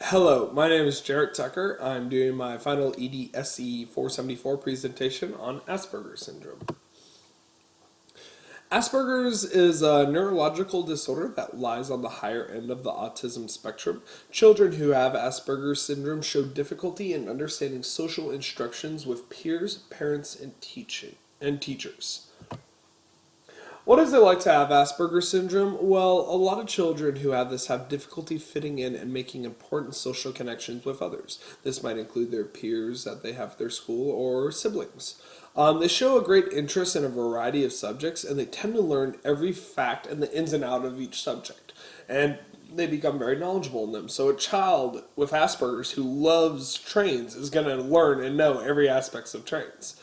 Hello, my name is Jarrett Tucker. I'm doing my final EDSE 474 presentation on Asperger's syndrome. Asperger's is a neurological disorder that lies on the higher end of the autism spectrum. Children who have Asperger's syndrome show difficulty in understanding social instructions with peers, parents, and teachers. What is it like to have Asperger's syndrome? Well, a lot of children who have this have difficulty fitting in and making important social connections with others. This might include their peers that they have at their school or siblings. They show a great interest in a variety of subjects, and they tend to learn every fact and the ins and out of each subject. And they become very knowledgeable in them. So a child with Asperger's who loves trains is going to learn and know every aspect of trains.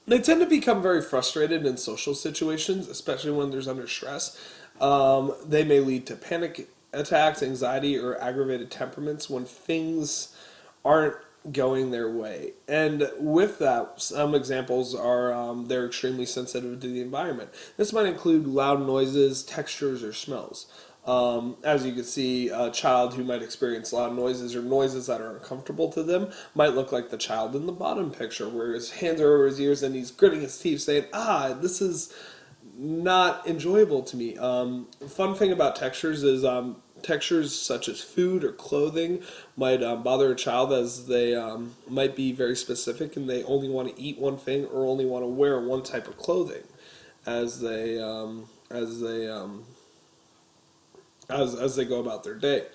They tend to become very frustrated in social situations, especially when there's under stress. They may lead to panic attacks, anxiety, or aggravated temperaments when things aren't going their way. And with that, some examples are they're extremely sensitive to the environment. This might include loud noises, textures, or smells. As you can see, a child who might experience loud noises or noises that are uncomfortable to them might look like the child in the bottom picture, where his hands are over his ears and he's gritting his teeth saying, this is not enjoyable to me. Fun thing about textures is textures such as food or clothing might bother a child, as they might be very specific and they only want to eat one thing or only want to wear one type of clothing as they go about their day.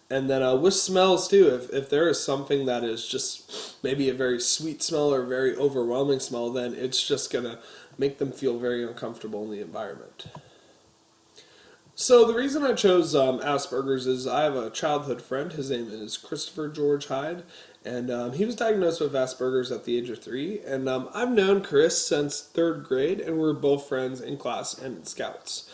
And then with smells too, if there is something that is just maybe a very sweet smell or a very overwhelming smell, then it's just going to make them feel very uncomfortable in the environment. So the reason I chose Asperger's is I have a childhood friend. His name is Christopher George Hyde, and he was diagnosed with Asperger's at the age of 3. And I've known Chris since 3rd grade, and we're both friends in class and in Scouts.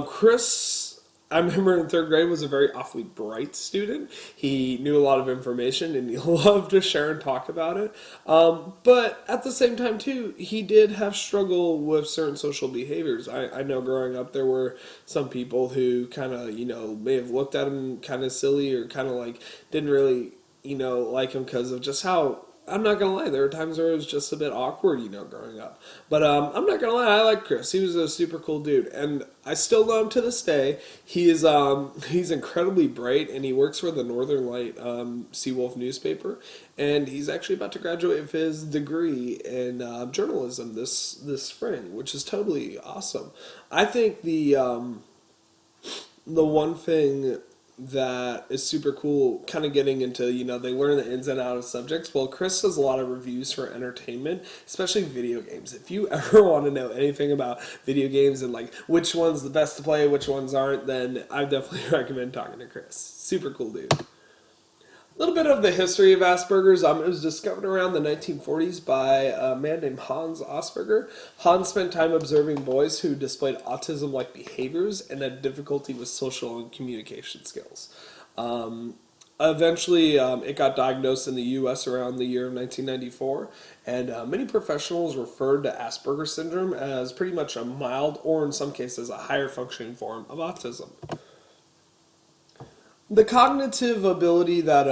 Chris, I remember in 3rd grade, was a very awfully bright student. He knew a lot of information and he loved to share and talk about it. But at the same time too, he did have struggle with certain social behaviors. I know growing up there were some people who kind of, may have looked at him kind of silly or kind of like didn't really, like him because of just how, I'm not going to lie, there were times where it was just a bit awkward, growing up. But I'm not going to lie, I like Chris. He was a super cool dude, and I still know him to this day. He's incredibly bright, and he works for the Northern Light Seawolf newspaper, and he's actually about to graduate with his degree in journalism this spring, which is totally awesome. I think the one thing that is super cool, kind of getting into, they learn the ins and outs of subjects. Well, Chris does a lot of reviews for entertainment, especially video games. If you ever want to know anything about video games and like which one's the best to play, which ones aren't, then I definitely recommend talking to Chris. Super cool dude. A little bit of the history of Asperger's. It was discovered around the 1940s by a man named Hans Asperger. Hans spent time observing boys who displayed autism-like behaviors and had difficulty with social and communication skills. Eventually, it got diagnosed in the U.S. around the year of 1994, and many professionals referred to Asperger's syndrome as pretty much a mild, or in some cases, a higher functioning form of autism. The cognitive ability that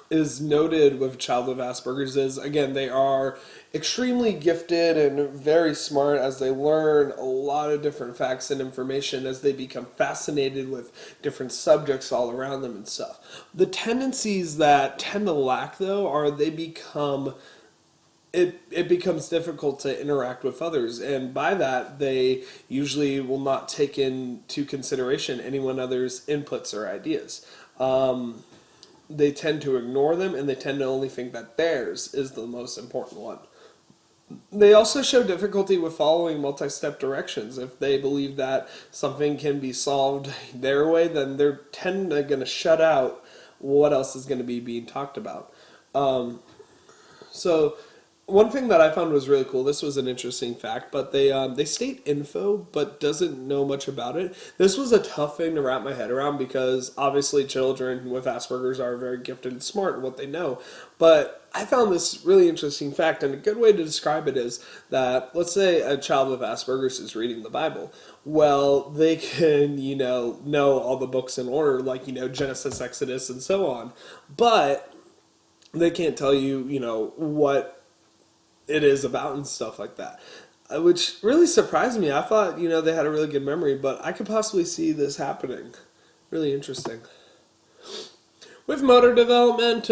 is noted with a child with Asperger's is, again, they are extremely gifted and very smart as they learn a lot of different facts and information as they become fascinated with different subjects all around them and stuff. The tendencies that tend to lack, though, are they become... It becomes difficult to interact with others, and by that they usually will not take into consideration anyone other's inputs or ideas. They tend to ignore them, and they tend to only think that theirs is the most important one. They also show difficulty with following multi-step directions. If they believe that something can be solved their way, then they're going to shut out what else is going to be being talked about. So One thing that I found was really cool. This was an interesting fact, but they state info, but doesn't know much about it. This was a tough thing to wrap my head around because obviously children with Asperger's are very gifted and smart in what they know. But I found this really interesting fact, and a good way to describe it is that let's say a child with Asperger's is reading the Bible. Well, they can know all the books in order, like Genesis, Exodus, and so on, but they can't tell you what it is about and stuff like that. Which really surprised me. I thought, they had a really good memory, but I could possibly see this happening. Really interesting. With motor development,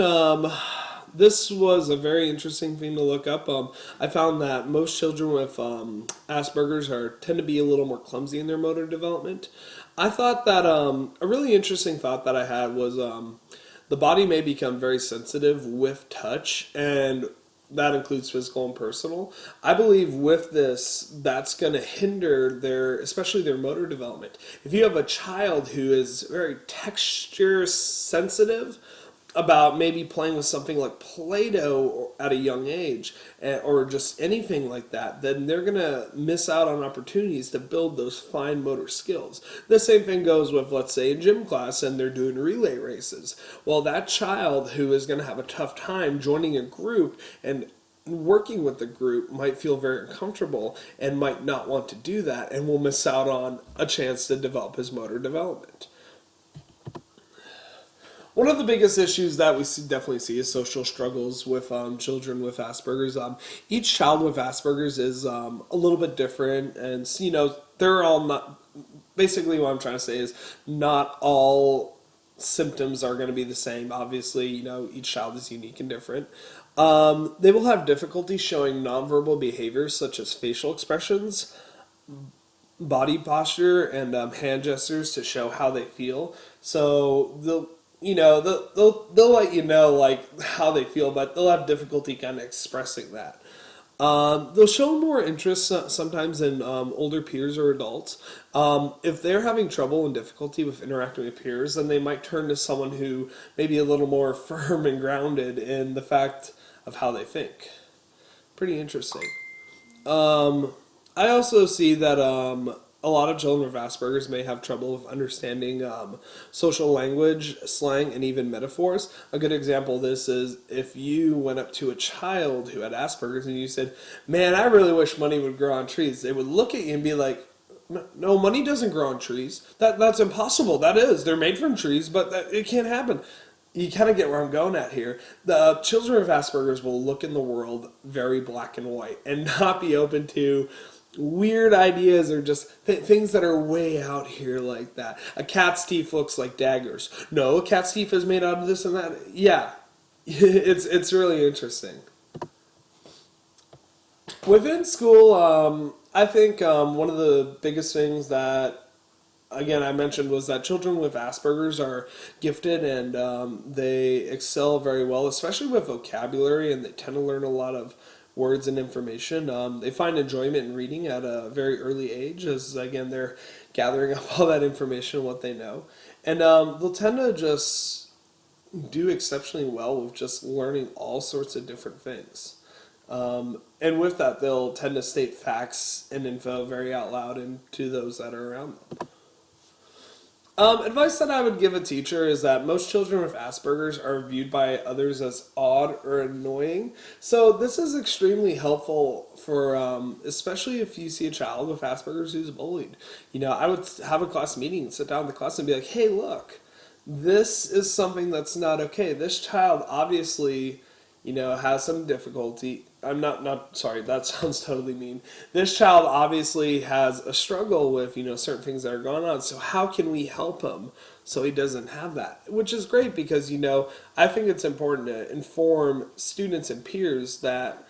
this was a very interesting thing to look up. I found that most children with Asperger's tend to be a little more clumsy in their motor development. I thought that a really interesting thought that I had was the body may become very sensitive with touch, and that includes physical and personal. I believe with this, that's going to hinder especially their motor development. If you have a child who is very texture sensitive about maybe playing with something like Play-Doh at a young age, or just anything like that, then they're going to miss out on opportunities to build those fine motor skills. The same thing goes with, let's say, a gym class and they're doing relay races. Well, that child who is going to have a tough time joining a group and working with the group might feel very uncomfortable and might not want to do that and will miss out on a chance to develop his motor development. One of the biggest issues that we definitely see is social struggles with children with Asperger's. Each child with Asperger's is a little bit different, and they're all not. Basically, what I'm trying to say is not all symptoms are going to be the same. Obviously, each child is unique and different. They will have difficulty showing nonverbal behaviors such as facial expressions, body posture, and hand gestures to show how they feel. So they'll let you know like how they feel, but they'll have difficulty kind of expressing that. They'll show more interest sometimes in older peers or adults. If they're having trouble and difficulty with interacting with peers, then they might turn to someone who may be a little more firm and grounded in the fact of how they think. Pretty interesting. I also see that a lot of children with Asperger's may have trouble with understanding social language, slang, and even metaphors. A good example of this is if you went up to a child who had Asperger's and you said, "Man, I really wish money would grow on trees," they would look at you and be like, "No, money doesn't grow on trees. That's impossible. That is. They're made from trees, but it can't happen." You kind of get where I'm going at here. The children with Asperger's will look in the world very black and white and not be open to weird ideas or just things that are way out here like that. A cat's teeth looks like daggers. No, a cat's teeth is made out of this and that. Yeah, it's really interesting. Within school, I think one of the biggest things that again I mentioned was that children with Asperger's are gifted and they excel very well, especially with vocabulary, and they tend to learn a lot of words and information. They find enjoyment in reading at a very early age, as again they're gathering up all that information, what they know, and they'll tend to just do exceptionally well with just learning all sorts of different things. And with that, they'll tend to state facts and info very out loud and to those that are around them. Advice that I would give a teacher is that most children with Asperger's are viewed by others as odd or annoying. So this is extremely helpful for, especially if you see a child with Asperger's who's bullied. I would have a class meeting, sit down in the class and be like, "Hey, look, this is something that's not okay. This child obviously, has some difficulty. I'm not sorry, that sounds totally mean. This child obviously has a struggle with, certain things that are going on. So how can we help him so he doesn't have that?" Which is great because, I think it's important to inform students and peers that,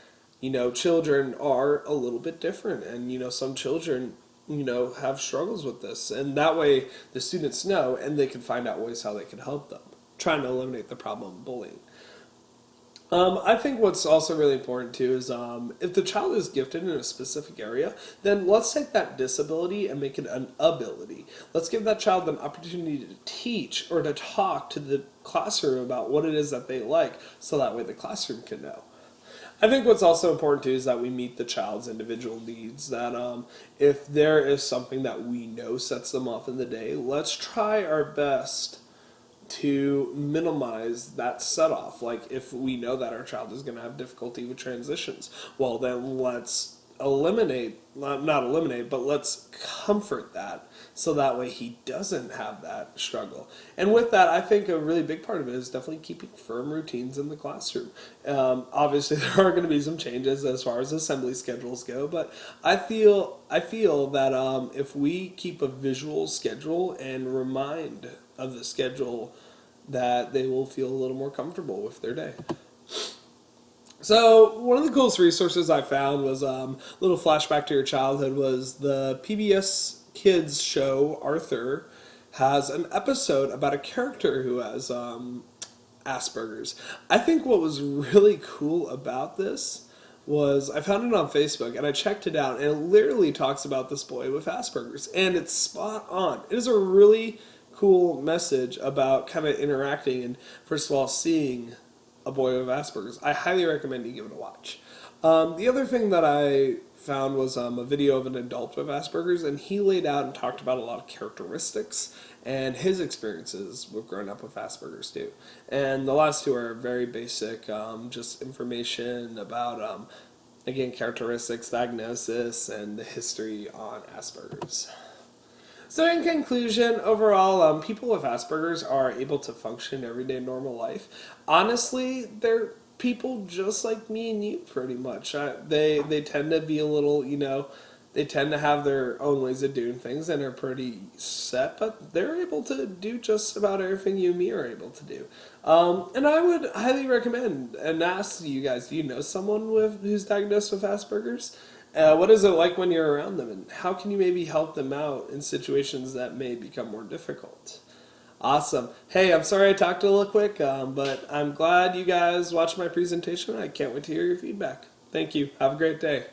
children are a little bit different and, some children, have struggles with this. And that way the students know and they can find out ways how they can help them, trying to eliminate the problem of bullying. I think what's also really important too is if the child is gifted in a specific area, then let's take that disability and make it an ability. Let's give that child an opportunity to teach or to talk to the classroom about what it is that they like, so that way the classroom can know. I think what's also important too is that we meet the child's individual needs. That if there is something that we know sets them off in the day, let's try our best to minimize that set off. Like if we know that our child is going to have difficulty with transitions, well then let's eliminate, not eliminate, but let's comfort that so that way he doesn't have that struggle. And with that, I think a really big part of it is definitely keeping firm routines in the classroom. Obviously, there are going to be some changes as far as assembly schedules go, but I feel that if we keep a visual schedule and remind of the schedule, that they will feel a little more comfortable with their day. So one of the coolest resources I found was a little flashback to your childhood was the PBS Kids show Arthur has an episode about a character who has Asperger's. I think what was really cool about this was I found it on Facebook and I checked it out and it literally talks about this boy with Asperger's and it's spot on. It is a really cool message about kind of interacting and first of all seeing a boy with Asperger's. I highly recommend you give it a watch. The other thing that I found was a video of an adult with Asperger's, and he laid out and talked about a lot of characteristics and his experiences with growing up with Asperger's too. And the last two are very basic, just information about, again, characteristics, diagnosis, and the history on Asperger's. So in conclusion, overall, people with Asperger's are able to function everyday normal life. Honestly, they're people just like me and you, pretty much. They tend to be a little, they tend to have their own ways of doing things and are pretty set, but they're able to do just about everything you and me are able to do. And I would highly recommend and ask you guys, do you know someone who's diagnosed with Asperger's? What is it like when you're around them, and how can you maybe help them out in situations that may become more difficult? Awesome. Hey, I'm sorry I talked a little quick, but I'm glad you guys watched my presentation. I can't wait to hear your feedback. Thank you. Have a great day.